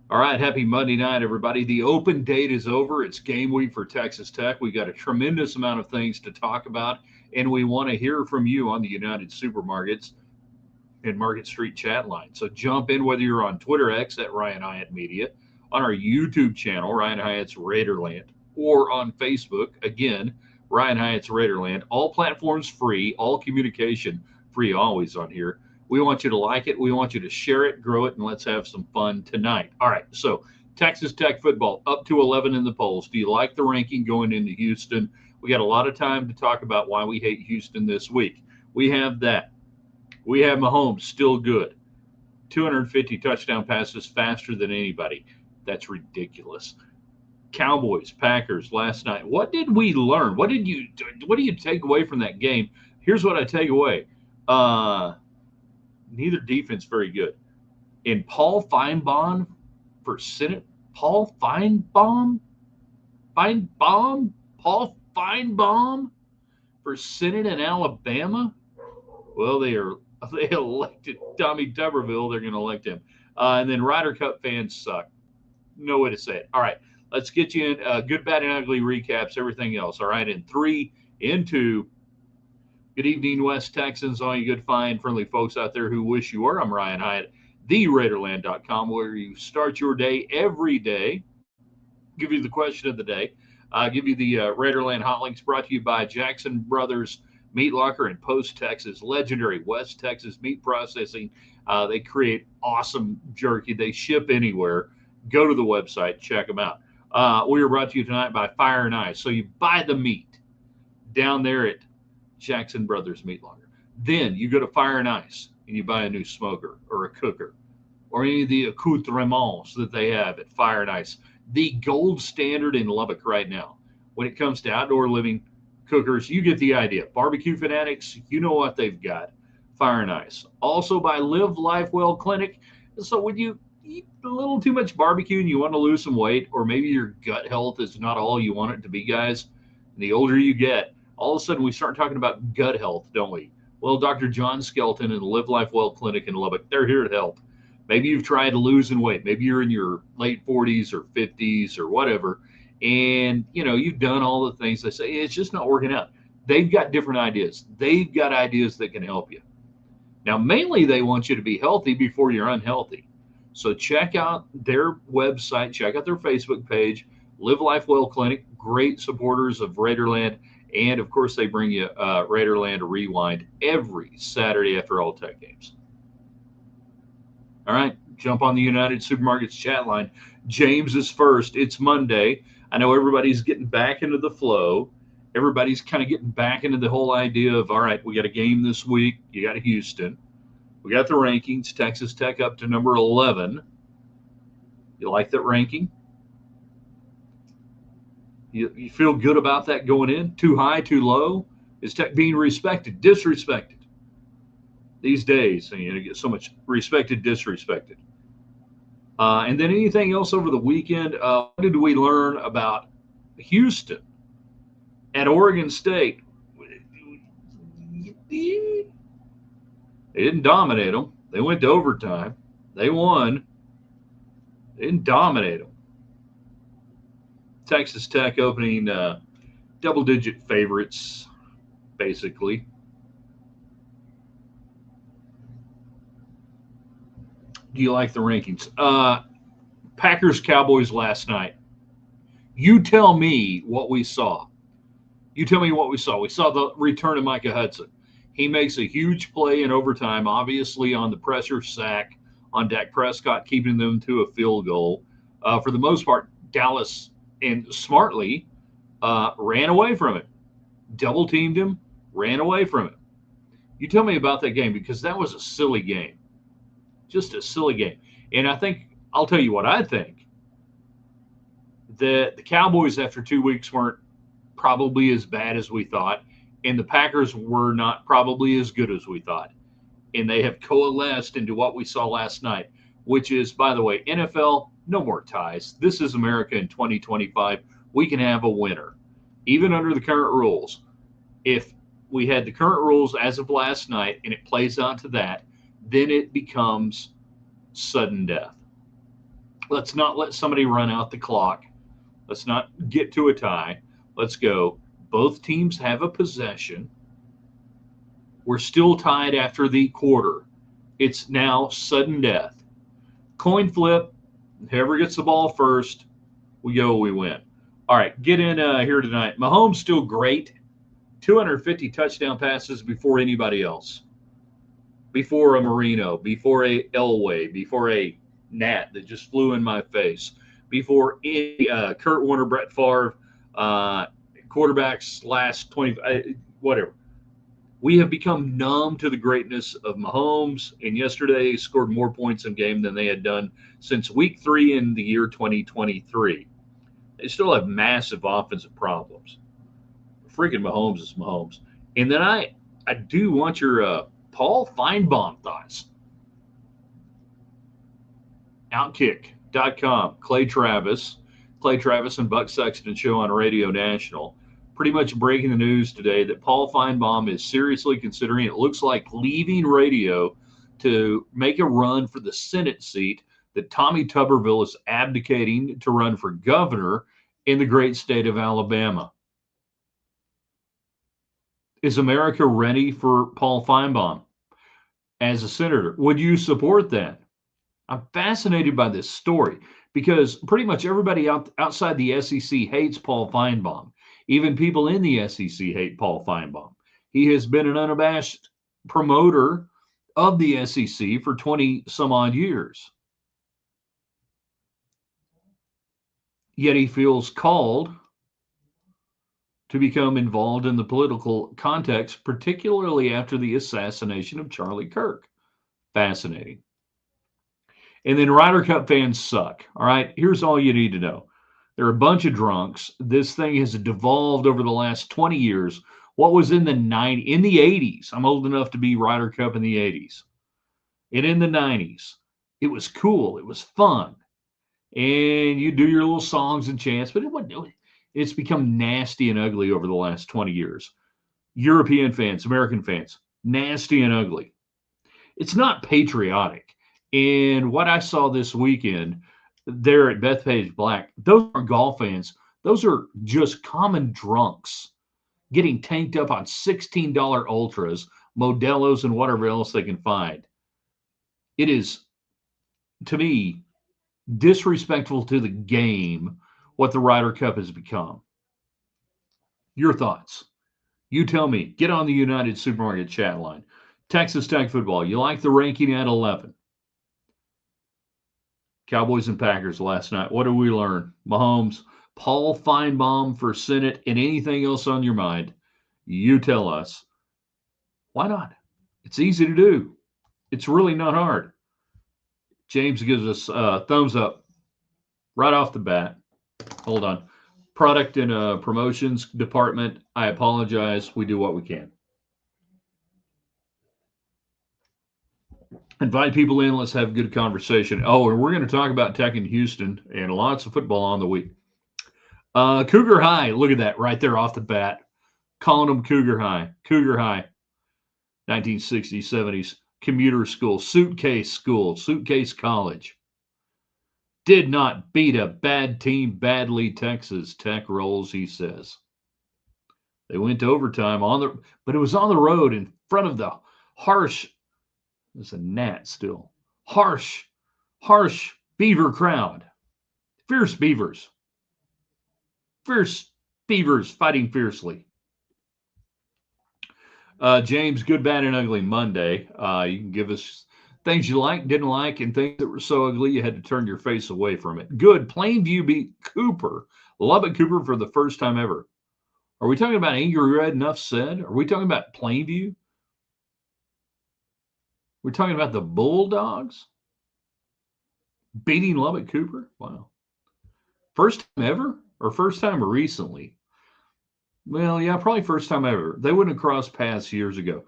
All right, happy Monday night, everybody. The open date is over. It's game week for Texas Tech. We got a tremendous amount of things to talk about, and we want to hear from you on the United Supermarkets and Market Street chat line. So jump in whether you're on Twitter X at Ryan Hyatt Media, on our YouTube channel, Ryan Hyatt's Raiderland, or on Facebook, again, Ryan Hyatt's Raiderland. All platforms free, all communication free, always on here. We want you to like it. We want you to share it, grow it, and let's have some fun tonight. All right, so Texas Tech football up to 11 in the polls. Do you like the ranking going into Houston? We got a lot of time to talk about why we hate Houston this week. We have that. We have Mahomes still good. 250 touchdown passes faster than anybody. That's ridiculous. Cowboys, Packers last night. What did we learn? What do you take away from that game? Here's what I take away. Uh Neither defense very good. And Paul Finebaum for Senate. Paul Finebaum? Finebaum? Paul Finebaum for Senate in Alabama? Well, they elected Tommy Tuberville. They're going to elect him. And then Ryder Cup fans suck. No way to say it. All right, let's get you in good, bad, and ugly recaps, everything else. All right, in three, in two. Good evening, West Texans, all you good, fine, friendly folks out there who wish you were. I'm Ryan Hyatt, theraiderland.com, where you start your day every day. Give you the question of the day. Give you the Raiderland hot links brought to you by Jackson Brothers Meat Locker in Post, Texas. Legendary West Texas meat processing. They create awesome jerky. They ship anywhere. Go to the website, check them out. We are brought to you tonight by Fire and Ice. So you buy the meat down there at Jackson Brothers Meat Locker. Then you go to Fire and Ice and you buy a new smoker or a cooker or any of the accoutrements that they have at Fire and Ice. The gold standard in Lubbock right now when it comes to outdoor living cookers. You get the idea. Barbecue fanatics, you know what they've got. Fire and Ice. Also by Live Life Well Clinic. So when you eat a little too much barbecue and you want to lose some weight, or maybe your gut health is not all you want it to be, guys, and the older you get, all of a sudden we start talking about gut health, don't we? Well, Dr. John Skelton and the Live Life Well Clinic in Lubbock, they're here to help. Maybe you've tried losing weight. Maybe you're in your late 40s or 50s or whatever, and you've done all the things they say. It's just not working out. They've got different ideas. They've got ideas that can help you. Now, mainly they want you to be healthy before you're unhealthy. So check out their website, check out their Facebook page, Live Life Well Clinic, great supporters of Raiderland. And of course, they bring you Raiderland Rewind every Saturday after all Tech games. All right, jump on the United Supermarkets chat line. James is first. It's Monday. I know everybody's getting back into the flow. Everybody's kind of getting back into the whole idea of, all right, we got a game this week. You got Houston. We got the rankings. Texas Tech up to number 11. You like that ranking? You feel good about that going in? Too high, too low? Is Tech being respected, disrespected? These days, you get so much respected, disrespected. And then anything else over the weekend? What did we learn about Houston at Oregon State? They didn't dominate them. They went to overtime. They won. They didn't dominate them. Texas Tech opening double-digit favorites, basically. Do you like the rankings? Packers Cowboys last night. You tell me what we saw. You tell me what we saw. We saw the return of Micah Hudson. He makes a huge play in overtime, obviously on the pressure sack on Dak Prescott, keeping them to a field goal. For the most part, Dallas and smartly ran away from it. Double teamed him, ran away from it. You tell me about that game, because that was a silly game. Just a silly game. And I think, I'll tell you what I think, that the Cowboys after 2 weeks weren't probably as bad as we thought, and the Packers were not probably as good as we thought. And they have coalesced into what we saw last night, which is, by the way, NFL, no more ties. This is America in 2025. We can have a winner, even under the current rules. If we had the current rules as of last night and it plays out to that, then it becomes sudden death. Let's not let somebody run out the clock. Let's not get to a tie. Let's go. Both teams have a possession. We're still tied after the quarter. It's now sudden death. Coin flip. Whoever gets the ball first, we go, we win. All right, get in here tonight. Mahomes still great. 250 touchdown passes before anybody else. Before a Marino, before a Elway, before a Nat that just flew in my face, before any Kurt Warner, Brett Favre, uh, quarterbacks last 20, whatever. We have become numb to the greatness of Mahomes, and yesterday he scored more points in game than they had done since week 3 in the year 2023. They still have massive offensive problems. Freaking Mahomes is Mahomes. And then I do want your Paul Finebaum thoughts. Outkick.com. Clay Travis and Buck Sexton show on Radio National. Pretty much breaking the news today that Paul Finebaum is seriously considering, it looks like, leaving radio to make a run for the Senate seat that Tommy Tuberville is abdicating to run for governor in the great state of Alabama. Is America ready for Paul Finebaum as a senator? Would you support that? I'm fascinated by this story because pretty much everybody outside the SEC hates Paul Finebaum. Even people in the SEC hate Paul Finebaum. He has been an unabashed promoter of the SEC for 20 some odd years. Yet he feels called to become involved in the political context, particularly after the assassination of Charlie Kirk. Fascinating. And then Ryder Cup fans suck. All right, here's all you need to know. They're a bunch of drunks. This thing has devolved over the last 20 years. What was in the 80s? I'm old enough to be Ryder Cup in the 80s. And in the 90s, it was cool. It was fun. And you do your little songs and chants, but it's become nasty and ugly over the last 20 years. European fans, American fans, nasty and ugly. It's not patriotic. And what I saw this weekend there at Bethpage Black, those aren't golf fans. Those are just common drunks getting tanked up on $16 ultras, Modelos, and whatever else they can find. It is, to me, disrespectful to the game what the Ryder Cup has become. Your thoughts? You tell me. Get on the United Supermarket chat line. Texas Tech football. You like the ranking at 11? Cowboys and Packers last night. What did we learn? Mahomes, Paul Finebaum for Senate, and anything else on your mind, you tell us. Why not? It's easy to do. It's really not hard. James gives us a thumbs up right off the bat. Hold on. Product and promotions department, I apologize. We do what we can. Invite people in. Let's have a good conversation. Oh, and we're going to talk about Tech in Houston and lots of football on the week. Cougar High. Look at that right there off the bat. Calling them Cougar High. Cougar High. 1960s, 70s. Commuter school. Suitcase college. Did not beat a bad team badly. Texas Tech rolls, he says. They went to overtime but it was on the road in front of the harsh. There's a gnat still. Harsh beaver crowd. Fierce beavers. Fierce beavers fighting fiercely. James, good, bad, and ugly Monday. You can give us things you like, didn't like, and things that were so ugly you had to turn your face away from it. Good. Plainview beat Cooper. Lubbock Cooper for the first time ever. Are we talking about Angry Red? Enough said. Are we talking about Plainview? We're talking about the Bulldogs beating Lubbock Cooper? Wow. First time ever or first time recently? Well, yeah, probably first time ever. They wouldn't have crossed paths years ago.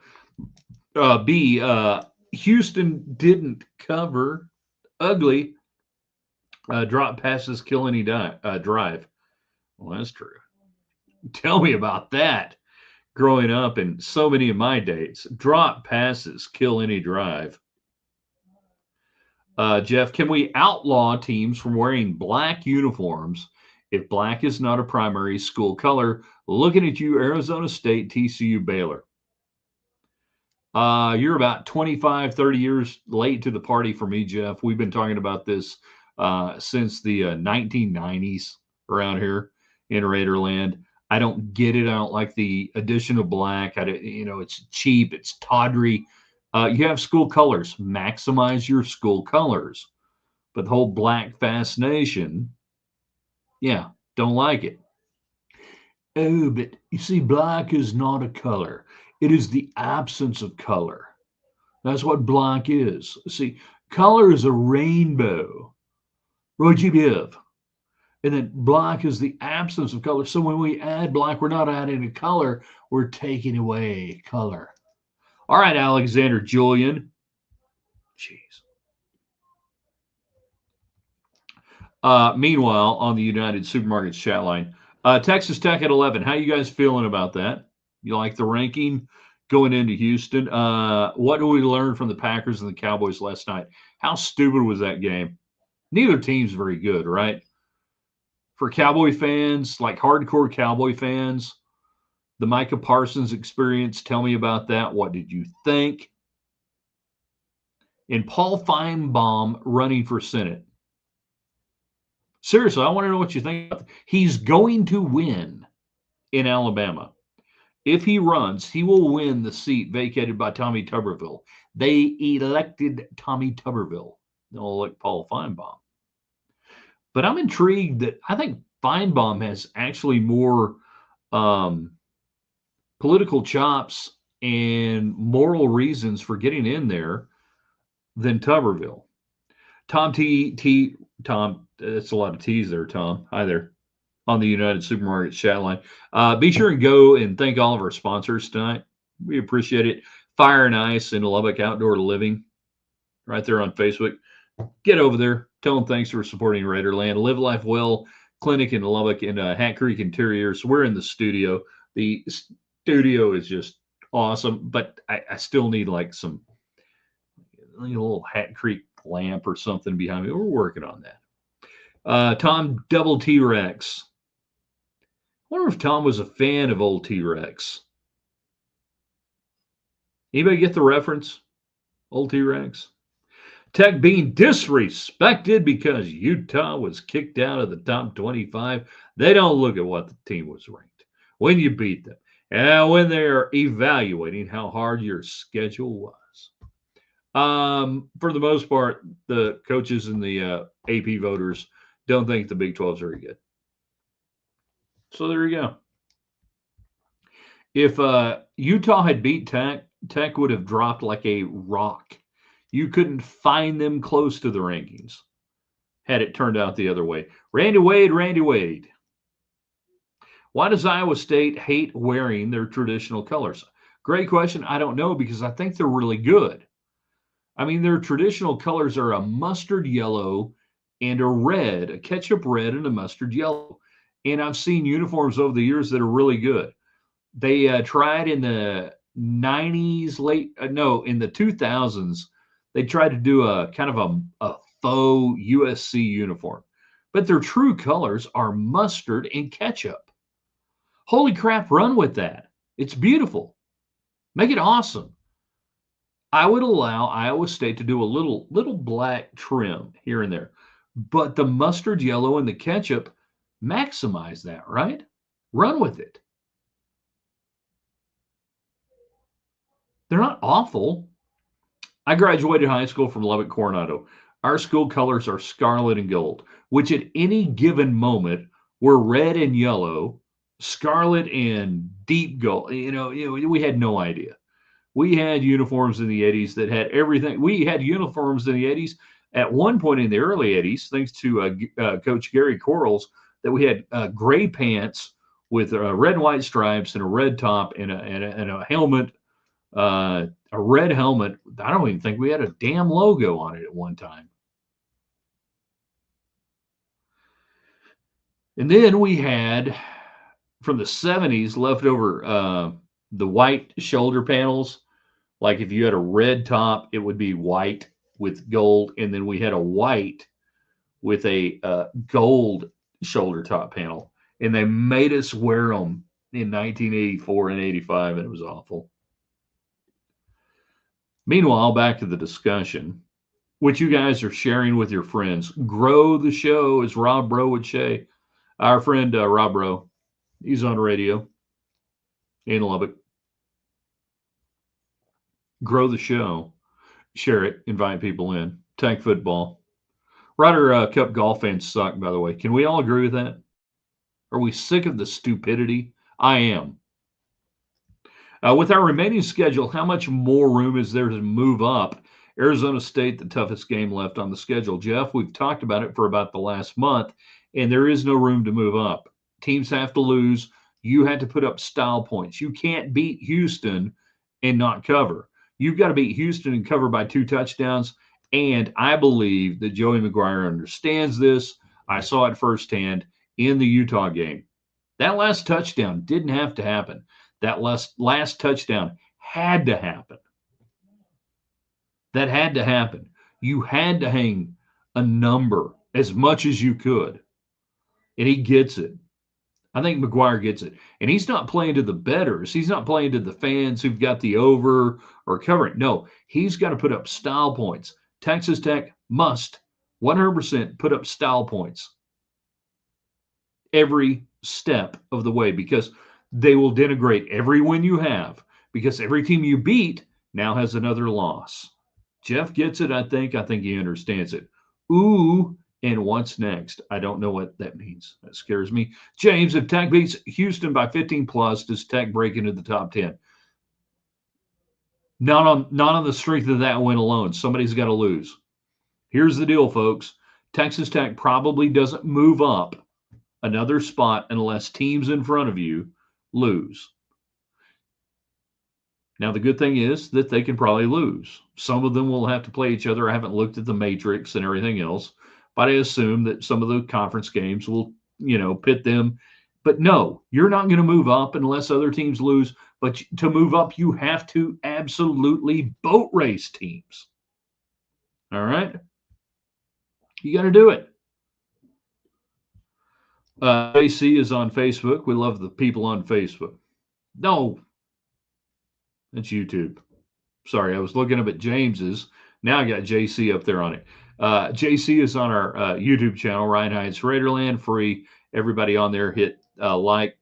Houston didn't cover. Ugly. Drop passes, kill any drive. Well, that's true. Tell me about that. Growing up in so many of my dates, drop passes, kill any drive. Jeff, can we outlaw teams from wearing black uniforms if black is not a primary school color? Looking at you, Arizona State, TCU, Baylor. You're about 25, 30 years late to the party for me, Jeff. We've been talking about this since the 1990s around here in Raiderland. I don't get it. I don't like the addition of black. It's cheap. It's tawdry. You have school colors. Maximize your school colors. But the whole black fascination, yeah, don't like it. Oh, but you see, black is not a color. It is the absence of color. That's what black is. See, color is a rainbow. Roji Biv. And then black is the absence of color. So when we add black, we're not adding a color, we're taking away color. All right, Alexander Julian. Jeez. Meanwhile, on the United Supermarkets chat line, Texas Tech at 11. How you guys feeling about that? You like the ranking going into Houston? What do we learn from the Packers and the Cowboys last night? How stupid was that game? Neither team's very good, right? For Cowboy fans, like hardcore Cowboy fans, the Micah Parsons experience, tell me about that. What did you think? And Paul Finebaum running for Senate. Seriously, I want to know what you think. He's going to win in Alabama. If he runs, he will win the seat vacated by Tommy Tuberville. They elected Tommy Tuberville. They'll elect Paul Finebaum. But I'm intrigued that I think Finebaum has actually more political chops and moral reasons for getting in there than Tuberville. Tom, that's a lot of T's there, Tom. Hi there on the United Supermarkets chat line. Be sure and go and thank all of our sponsors tonight. We appreciate it. Fire and Ice in Lubbock Outdoor Living, right there on Facebook. Get over there. Tell them thanks for supporting Raiderland. Live Life Well Clinic in Lubbock and Hat Creek Interiors. We're in the studio. The studio is just awesome, but I still need like some little Hat Creek lamp or something behind me. We're working on that. Tom Double T-Rex. I wonder if Tom was a fan of old T-Rex. Anybody get the reference? Old T-Rex? Tech being disrespected because Utah was kicked out of the top 25. They don't look at what the team was ranked when you beat them and when they're evaluating how hard your schedule was. For the most part, the coaches and the AP voters don't think the Big 12 is very good. So there you go. If Utah had beat Tech would have dropped like a rock. You couldn't find them close to the rankings had it turned out the other way. Randy Wade. Why does Iowa State hate wearing their traditional colors? Great question. I don't know because I think they're really good. I mean, their traditional colors are a mustard yellow and a red, a ketchup red and a mustard yellow. And I've seen uniforms over the years that are really good. They tried in the 90s, in the 2000s, they tried to do a kind of a faux USC uniform, but their true colors are mustard and ketchup. Holy crap, run with that. It's beautiful. Make it awesome. I would allow Iowa State to do a little black trim here and there, but the mustard yellow and the ketchup, maximize that, right? Run with it. They're not awful. I graduated high school from Lubbock, Coronado. Our school colors are scarlet and gold, which at any given moment were red and yellow, scarlet and deep gold. We had no idea. We had uniforms in the 80s that had everything. We had uniforms in the 80s at one point in the early 80s, thanks to Coach Gary Corals, that we had gray pants with red and white stripes and a red top and a helmet. A red helmet. I don't even think we had a damn logo on it at one time. And then we had from the 70s leftover the white shoulder panels. Like if you had a red top, it would be white with gold, and then we had a white with a gold shoulder top panel, and they made us wear them in 1984 and 85, and it was awful. Meanwhile, back to the discussion, which you guys are sharing with your friends. Grow the show, as Rob Bro would say. Our friend Rob Bro, he's on radio in Lubbock. Grow the show, share it, invite people in. Tag football. Ryder Cup golf fans suck, by the way. Can we all agree with that? Are we sick of the stupidity? I am. With our remaining schedule, how much more room is there to move up? Arizona State, the toughest game left on the schedule. Jeff, we've talked about it for about the last month, and there is no room to move up. Teams have to lose. You had to put up style points. You can't beat Houston and not cover. You've got to beat Houston and cover by 2 touchdowns. And I believe that Joey McGuire understands this. I saw it firsthand in the Utah game. That last touchdown didn't have to happen. That last touchdown had to happen. That had to happen. You had to hang a number as much as you could. And he gets it. I think McGuire gets it. And he's not playing to the bettors. He's not playing to the fans who've got the over or covering. No, he's got to put up style points. Texas Tech must 100% put up style points every step of the way, because they will denigrate every win you have, because every team you beat now has another loss. Jeff gets it, I think. I think he understands it. Ooh, and what's next? I don't know what that means. That scares me. James, if Tech beats Houston by 15 plus, does Tech break into the top 10? Not on the strength of that win alone. Somebody's got to lose. Here's the deal, folks. Texas Tech probably doesn't move up another spot unless teams in front of you lose. Now, the good thing is that they can probably lose. Some of them will have to play each other. I haven't looked at the matrix and everything else, but I assume that some of the conference games will, pit them. But no, you're not going to move up unless other teams lose. But to move up, you have to absolutely boat race teams. All right? You got to do it. JC is on Facebook. We love the people on Facebook. No, that's YouTube. Sorry, I was looking up at James's. Now I got JC up there on it. JC is on our YouTube channel, Ryan Heights Raiderland, free. Everybody on there, hit like,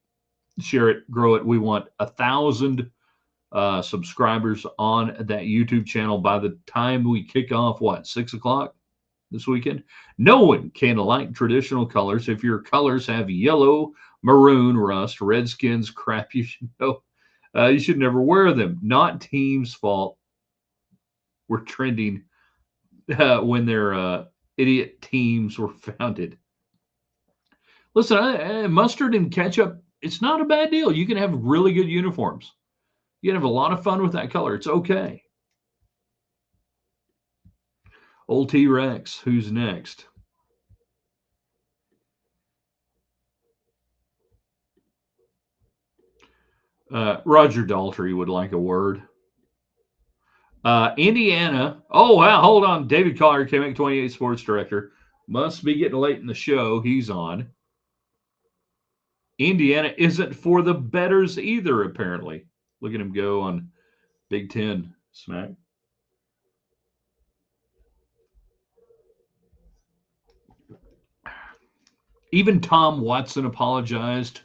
share it, grow it. We want 1,000 subscribers on that YouTube channel by the time we kick off, 6 o'clock this weekend? No one can like traditional colors. If your colors have yellow, maroon, rust, redskins, crap, you should know. You should never wear them. Not team's fault. We're trending when their idiot teams were founded. Listen, mustard and ketchup, it's not a bad deal. You can have really good uniforms. You can have a lot of fun with that color. It's okay. Old T-Rex, who's next? Roger Daltrey would like a word. Indiana. Oh, wow. Hold on. David Collier, KMX 28 sports director. Must be getting late in the show. He's on. Indiana isn't for the bettors either, apparently. Look at him go on Big Ten smack. Even Tom Watson apologized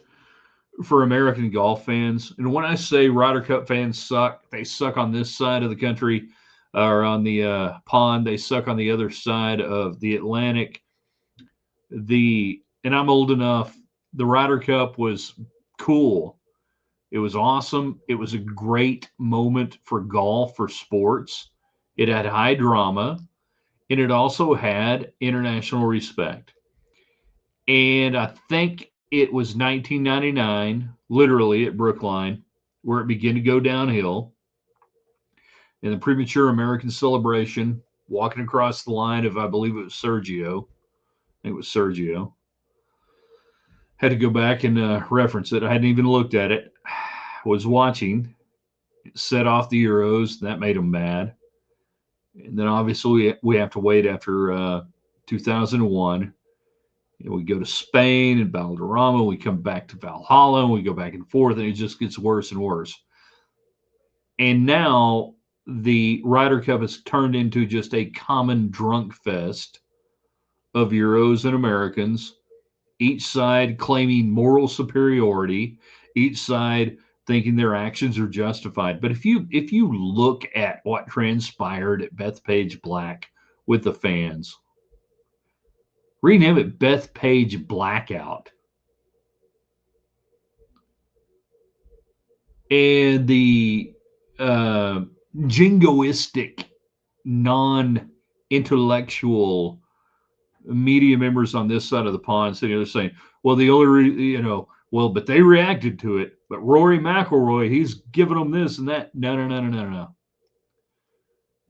for American golf fans. And when I say Ryder Cup fans suck, they suck on this side of the country or on the pond. They suck on the other side of the Atlantic. And I'm old enough. The Ryder Cup was cool. It was awesome. It was a great moment for golf, for sports. It had high drama, and it also had international respect. And I think it was 1999, literally at Brookline, where it began to go downhill. And the premature American celebration, walking across the line of, I believe it was Sergio. I think it was Sergio. Had to go back and reference it. I hadn't even looked at it. Was watching. Set off the Euros. That made them mad. And then obviously we have to wait after 2001. And we go to Spain and Valderrama. We come back to Valhalla. And we go back and forth, and it just gets worse and worse. And now the Ryder Cup has turned into just a common drunk fest of Euros and Americans, each side claiming moral superiority, each side thinking their actions are justified. But if you look at what transpired at Bethpage Black with the fans, rename it Bethpage Blackout. And the jingoistic, non-intellectual media members on this side of the pond sitting there saying, well, the only, well, but they reacted to it. But Rory McIlroy, he's giving them this and that. No, no, no, no, no, no.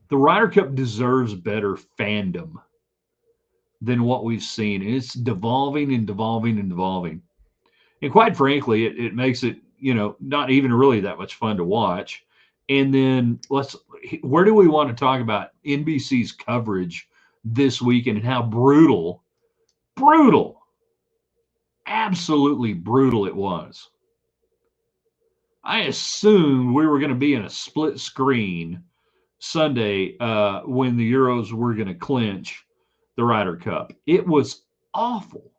The Ryder Cup deserves better fandom than what we've seen. It's devolving and devolving and devolving. And quite frankly, it makes it, not even really that much fun to watch. And then where do we want to talk about NBC's coverage this weekend and how brutal, absolutely brutal it was? I assumed we were going to be in a split screen Sunday when the Euros were going to clinch the Ryder Cup. It was awful.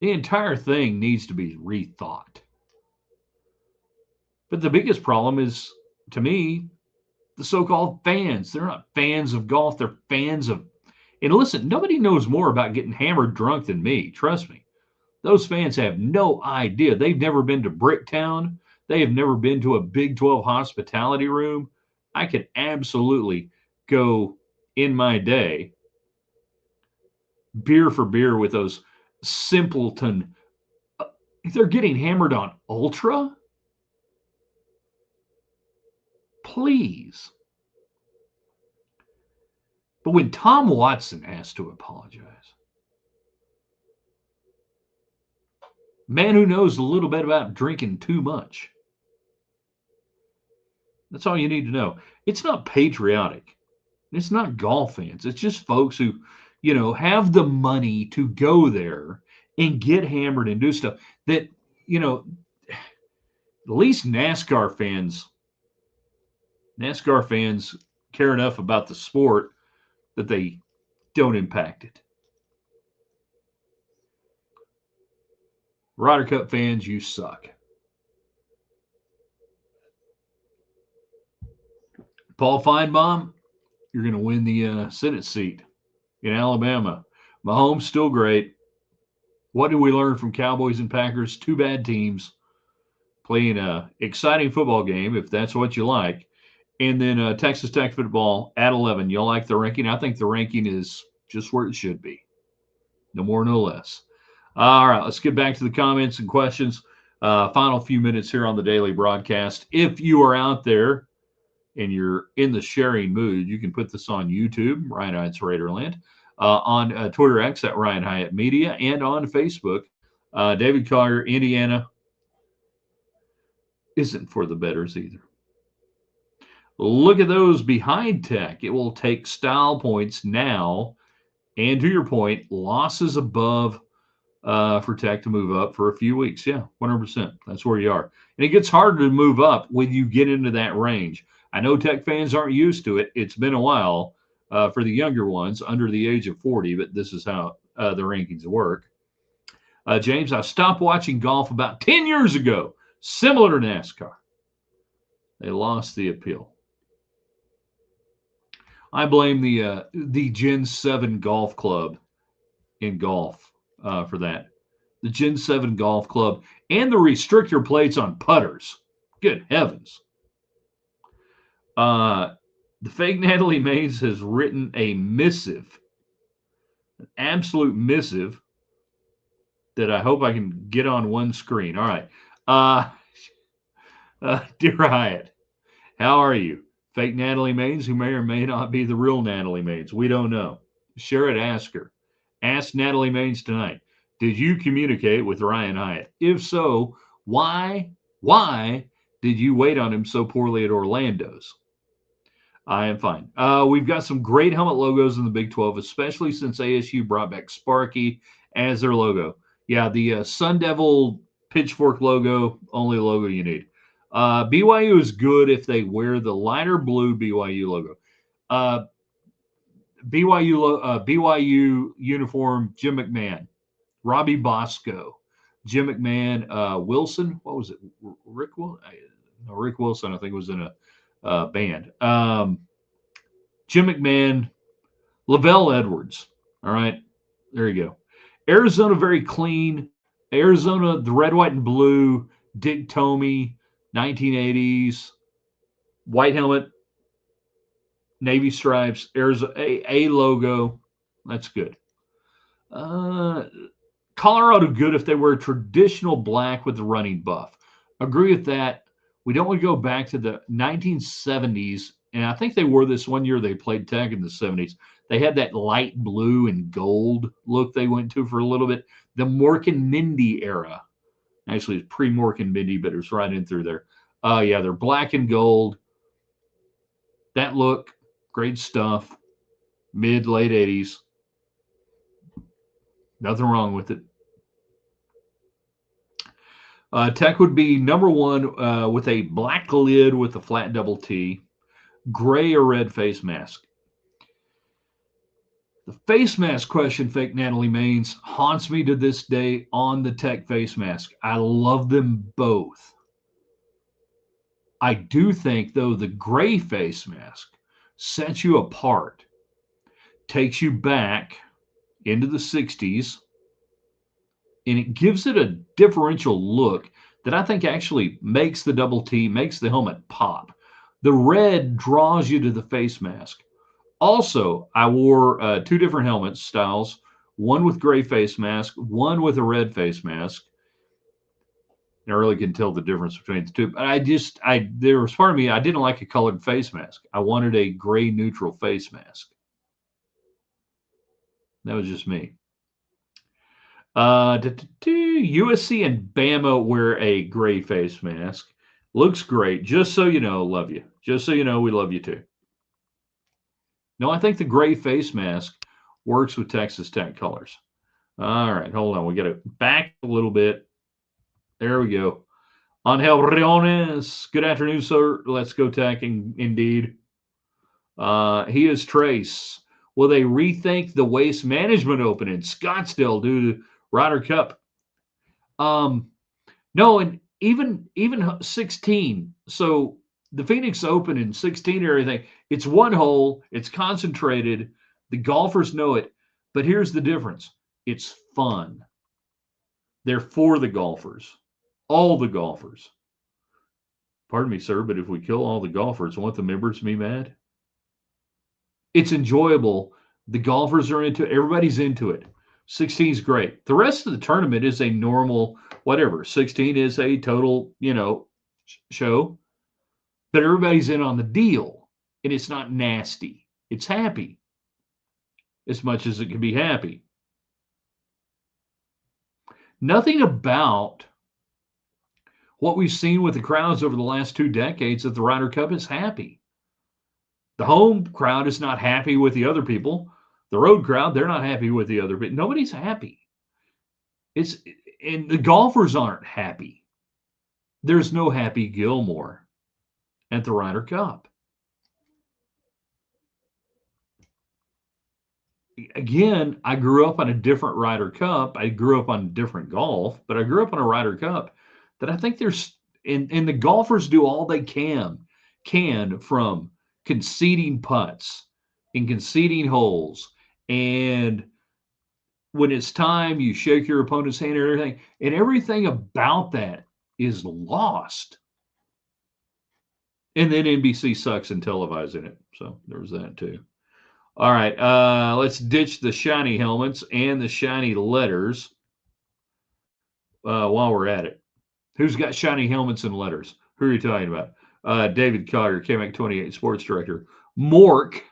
The entire thing needs to be rethought. But the biggest problem is, to me, the so-called fans. They're not fans of golf. They're fans of, and listen, nobody knows more about getting hammered drunk than me. Trust me. Those fans have no idea. They've never been to Bricktown. They have never been to a Big 12 hospitality room. I could absolutely go in my day beer for beer with those simpleton. They're getting hammered on Ultra? Please. But when Tom Watson has to apologize, man who knows a little bit about drinking too much, that's all you need to know. It's not patriotic. It's not golf fans. It's just folks who, have the money to go there and get hammered and do stuff that, at least NASCAR fans care enough about the sport that they don't impact it. Ryder Cup fans, you suck. Paul Finebaum, you're going to win the Senate seat in Alabama. Mahomes, still great. What do we learn from Cowboys and Packers? Two bad teams playing an exciting football game, if that's what you like. And then Texas Tech football at 11. You'll like the ranking? I think the ranking is just where it should be. No more, no less. All right, let's get back to the comments and questions. Final few minutes here on the daily broadcast. If you are out there and you're in the sharing mood, you can put this on YouTube, Ryan Hyatt's Raiderland, on Twitter X at Ryan Hyatt Media, and on Facebook. David Collier, Indiana isn't for the bettors either. Look at those behind Tech. It will take style points now. And to your point, losses above for Tech to move up for a few weeks. Yeah, 100%. That's where you are. And it gets harder to move up when you get into that range. I know Tech fans aren't used to it. It's been a while for the younger ones under the age of 40, but this is how the rankings work. James, I stopped watching golf about 10 years ago, similar to NASCAR. They lost the appeal. I blame the Gen 7 Golf Club in golf for that. The Gen 7 Golf Club and the restrictor plates on putters. Good heavens. The fake Natalie Mays has written a missive, an absolute missive that I hope I can get on one screen. All right. Dear Hyatt, how are you? Fake Natalie Mays, who may or may not be the real Natalie Mays. We don't know. Share it, ask her. Ask Natalie Mays tonight. Did you communicate with Ryan Hyatt? If so, why did you wait on him so poorly at Orlando's? I am fine. We've got some great helmet logos in the Big 12, especially since ASU brought back Sparky as their logo. Yeah, the Sun Devil pitchfork logo, only logo you need. BYU is good if they wear the lighter blue BYU logo. Uh, BYU uniform, Jim McMahon, Robbie Bosco, Jim McMahon, Wilson. What was it? Rick Wilson? No, Rick Wilson, I think, was in a band. Jim McMahon, Lavelle Edwards. All right, there you go. Arizona, very clean. Arizona, the red, white, and blue. Dick Tomey, 1980s. White helmet, navy stripes. Arizona, a logo. That's good. Uh, Colorado, good if they wear traditional black with the running buff. Agree with that. We don't want to go back to the 1970s. And I think they wore this one year they played tag in the 70s. They had that light blue and gold look they went to for a little bit. The Mork and Mindy era. Actually, it's pre Mork and Mindy, but it was right in through there. Yeah, they're black and gold. That look, great stuff. Mid, late 80s. Nothing wrong with it. Tech would be number one with a black lid with a flat double T, gray or red face mask. The face mask question, fake Natalie Maines, haunts me to this day on the Tech face mask. I love them both. I do think, though, the gray face mask sets you apart, takes you back into the 60s, and it gives it a differential look that I think actually makes the double T, makes the helmet pop. The red draws you to the face mask. Also, I wore two different helmet styles, one with gray face mask, one with a red face mask. I really can tell the difference between the two. But there was part of me, I didn't like a colored face mask. I wanted a gray neutral face mask. That was just me. USC and Bama wear a gray face mask. Looks great. Just so you know, love you. Just so you know, we love you too. No, I think the gray face mask works with Texas Tech colors. All right, hold on. We got to back a little bit. There we go. Angel Riones. Good afternoon, sir. Let's go Tech, indeed. He is Trace. Will they rethink the Waste Management Open in Scottsdale due to Ryder Cup? No, and even 16. So the Phoenix Open in 16 and everything, it's one hole, it's concentrated, the golfers know it, but here's the difference. It's fun. They're for the golfers. All the golfers. Pardon me, sir, but if we kill all the golfers, won't the members be mad? It's enjoyable. The golfers are into it. Everybody's into it. 16 is great. The rest of the tournament is a normal whatever. 16 is a total, show. But everybody's in on the deal. And it's not nasty. It's happy. As much as it can be happy. Nothing about what we've seen with the crowds over the last 2 decades at the Ryder Cup is happy. The home crowd is not happy with the other people. The road crowd, they're not happy with the other people. Nobody's happy. And the golfers aren't happy. There's no Happy Gilmore at the Ryder Cup. Again, I grew up on a different Ryder Cup. I grew up on different golf, but I grew up on a Ryder Cup that I think there's, and the golfers do all they can from conceding putts and conceding holes. And when it's time, you shake your opponent's hand and everything about that is lost. And then NBC sucks in televising it. So there was that too. All right, let's ditch the shiny helmets and the shiny letters while we're at it. Who's got shiny helmets and letters? Who are you talking about? David Cogger, KMAC 28 sports director. Mork,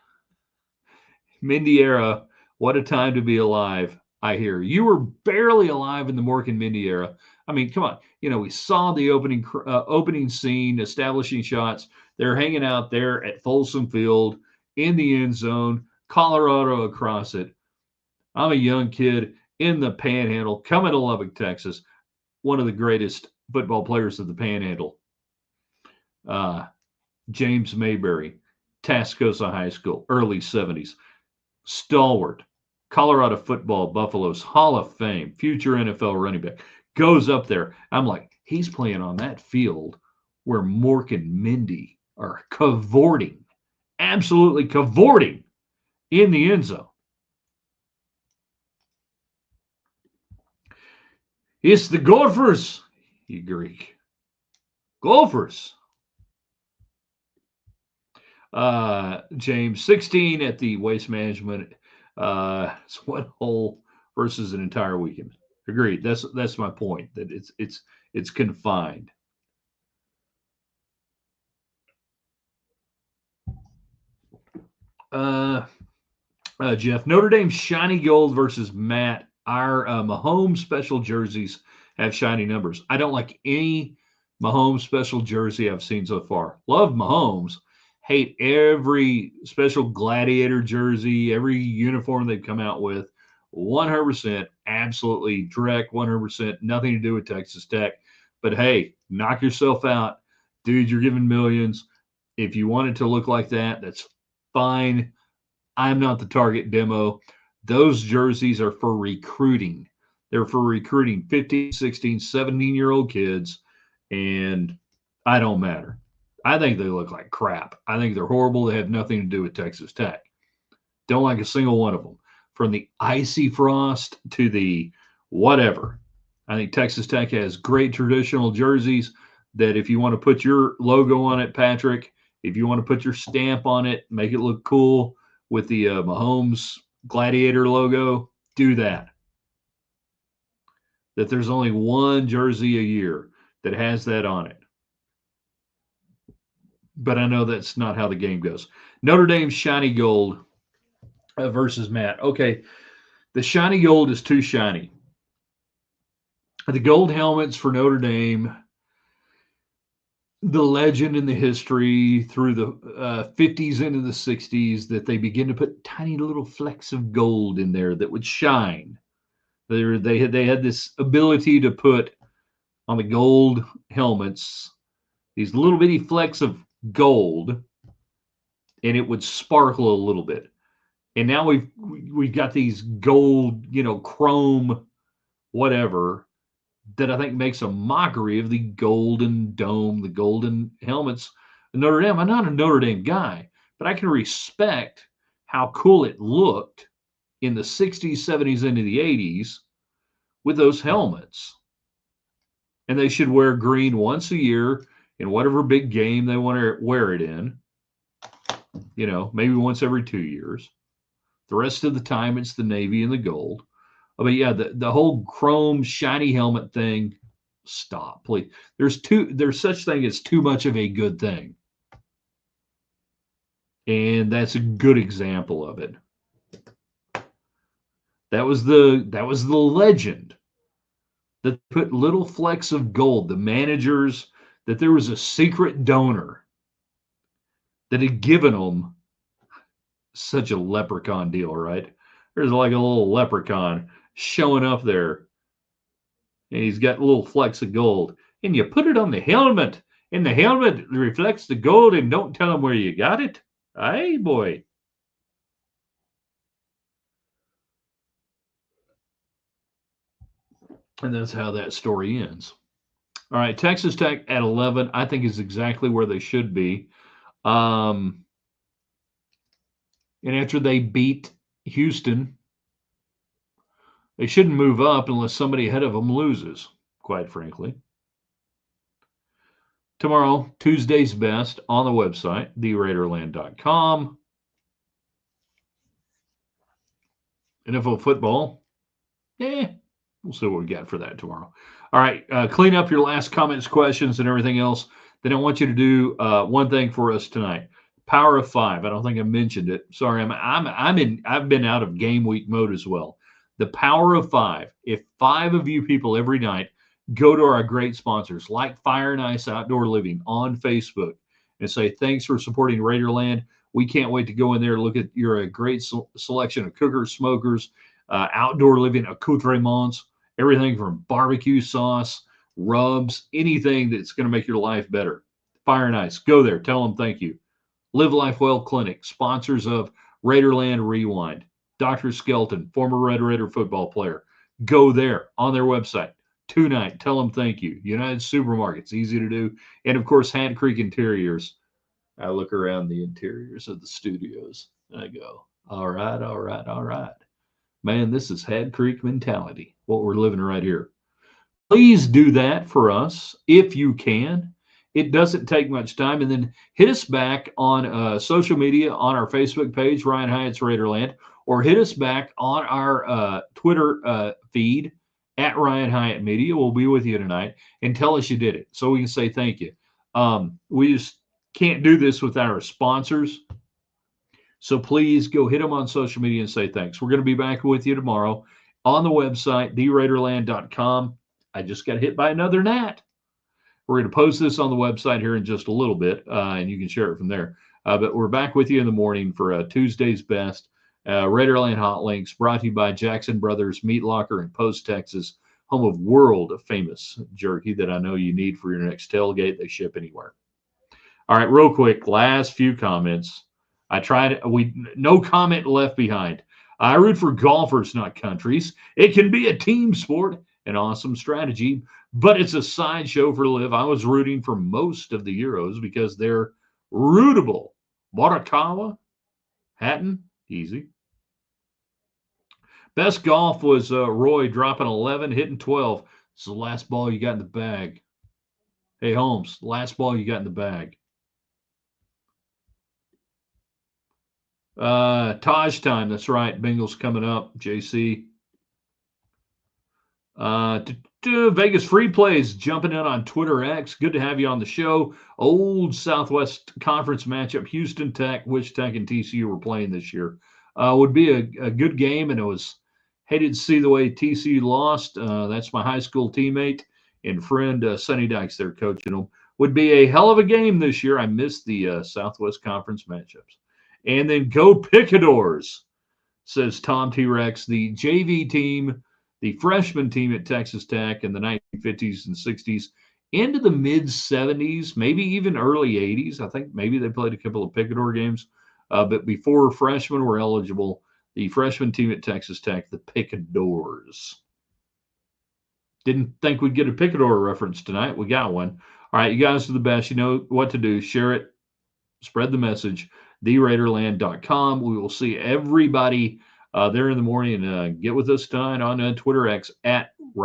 Mindy era, what a time to be alive, I hear. You were barely alive in the Mork and Mindy era. I mean, come on. We saw the opening scene, establishing shots. They're hanging out there at Folsom Field in the end zone, Colorado across it. I'm a young kid in the Panhandle, coming to Lubbock, Texas. One of the greatest football players of the Panhandle, uh, James Mayberry, Tascosa High School, early 70s. Stalwart, Colorado football, Buffalo's Hall of Fame, future NFL running back, goes up there. I'm like, he's playing on that field where Mork and Mindy are cavorting, absolutely cavorting in the end zone. It's the Gophers, you Greek. Gophers. James, 16 at the Waste Management. It's one hole versus an entire weekend. Agreed. That's my point. That it's confined. Jeff, Notre Dame shiny gold versus Matt. Our Mahomes special jerseys have shiny numbers. I don't like any Mahomes special jersey I've seen so far. Love Mahomes. Hate every special gladiator jersey, every uniform they've come out with. 100%, absolutely direct, 100%, nothing to do with Texas Tech. But hey, knock yourself out. Dude, you're giving millions. If you want it to look like that, that's fine. I'm not the target demo. Those jerseys are for recruiting. They're for recruiting 15, 16, 17-year-old kids, and I don't matter. I think they look like crap. I think they're horrible. They have nothing to do with Texas Tech. Don't like a single one of them. From the icy frost to the whatever. I think Texas Tech has great traditional jerseys that if you want to put your logo on it, Patrick, if you want to put your stamp on it, make it look cool with the Mahomes Gladiator logo, do that. That there's only one jersey a year that has that on it. But I know that's not how the game goes. Notre Dame's shiny gold versus Matt. Okay, the shiny gold is too shiny. The gold helmets for Notre Dame, the legend and the history through the 50s into the 60s that they begin to put tiny little flecks of gold in there that would shine. They had this ability to put on the gold helmets these little bitty flecks of gold, and it would sparkle a little bit. And now we've got these gold, chrome, whatever, that I think makes a mockery of the golden dome, the golden helmets. Notre Dame. I'm not a Notre Dame guy, but I can respect how cool it looked in the 60s, 70s, into the 80s with those helmets. And they should wear green once a year in whatever big game they want to wear it in. Maybe once every 2 years. The rest of the time, it's the navy and the gold. But yeah, the whole chrome shiny helmet thing, stop, please. There's such thing as too much of a good thing. And that's a good example of it. That was the legend that put little flecks of gold, the managers, that there was a secret donor that had given them such a leprechaun deal, right? There's like a little leprechaun showing up there, and he's got little flecks of gold, and you put it on the helmet, and the helmet reflects the gold, and don't tell him where you got it. Hey, boy. And that's how that story ends. All right, Texas Tech at 11, I think is exactly where they should be. And after they beat Houston, they shouldn't move up unless somebody ahead of them loses, quite frankly. Tomorrow, Tuesday's best on the website, theraiderland.com. NFL football, we'll see what we got for that tomorrow. All right, clean up your last comments, questions, and everything else. Then I want you to do one thing for us tonight. Power of 5. I don't think I mentioned it. Sorry, I've been out of game week mode as well. The Power of 5. If 5 of you people every night go to our great sponsors like Fire and Ice Outdoor Living on Facebook and say thanks for supporting Raiderland. We can't wait to go in there and look at your great selection of cookers, smokers, outdoor living accoutrements, everything from barbecue sauce, rubs, anything that's going to make your life better. Fire and Ice. Go there. Tell them thank you. Live Life Well Clinic, sponsors of Raiderland Rewind. Dr. Skelton, former Red Raider football player. Go there on their website tonight. Tell them thank you. United Supermarkets, easy to do. And of course, Hand Creek Interiors. I look around the interiors of the studios and I go, all right, all right, all right. Man, this is Hand Creek mentality, what we're living right here. Please do that for us if you can. It doesn't take much time. And then hit us back on social media on our Facebook page, Ryan Hyatt's Raiderland, or hit us back on our Twitter feed at Ryan Hyatt Media. We'll be with you tonight and tell us you did it so we can say thank you. We just can't do this without our sponsors. So please go hit them on social media and say thanks. We're going to be back with you tomorrow on the website, theraiderland.com. I just got hit by another gnat. We're going to post this on the website here in just a little bit, and you can share it from there. But we're back with you in the morning for Tuesday's Best. Raiderland Hot Links, brought to you by Jackson Brothers Meat Locker in Post, Texas, home of world-famous jerky that I know you need for your next tailgate. They ship anywhere. All right, real quick, last few comments. No comment left behind. I root for golfers, not countries. It can be a team sport, an awesome strategy, but it's a sideshow for Liv. I was rooting for most of the Euros because they're rootable. Morikawa, Hatton, easy. Best golf was Roy dropping 11, hitting 12. It's the last ball you got in the bag. Hey, Holmes, last ball you got in the bag. Taj time, that's right. Bengals coming up, JC. Vegas Free Plays jumping in on Twitter X. Good to have you on the show. Old Southwest Conference matchup. Houston Tech, which Tech and TCU were playing this year. Would be a good game, and it was hated to see the way TCU lost. That's my high school teammate and friend, Sonny Dykes there coaching them. Would be a hell of a game this year. I missed the Southwest Conference matchups. And then go Picadors, says Tom T-Rex. The JV team, the freshman team at Texas Tech in the 1950s and 60s into the mid-70s, maybe even early 80s. I think maybe they played a couple of Picador games. But before freshmen were eligible, the freshman team at Texas Tech, the Picadors. Didn't think we'd get a Picador reference tonight. We got one. All right, you guys are the best. You know what to do. Share it. Spread the message. theraiderland.com. We will see everybody there in the morning. Get with us tonight on Twitter X at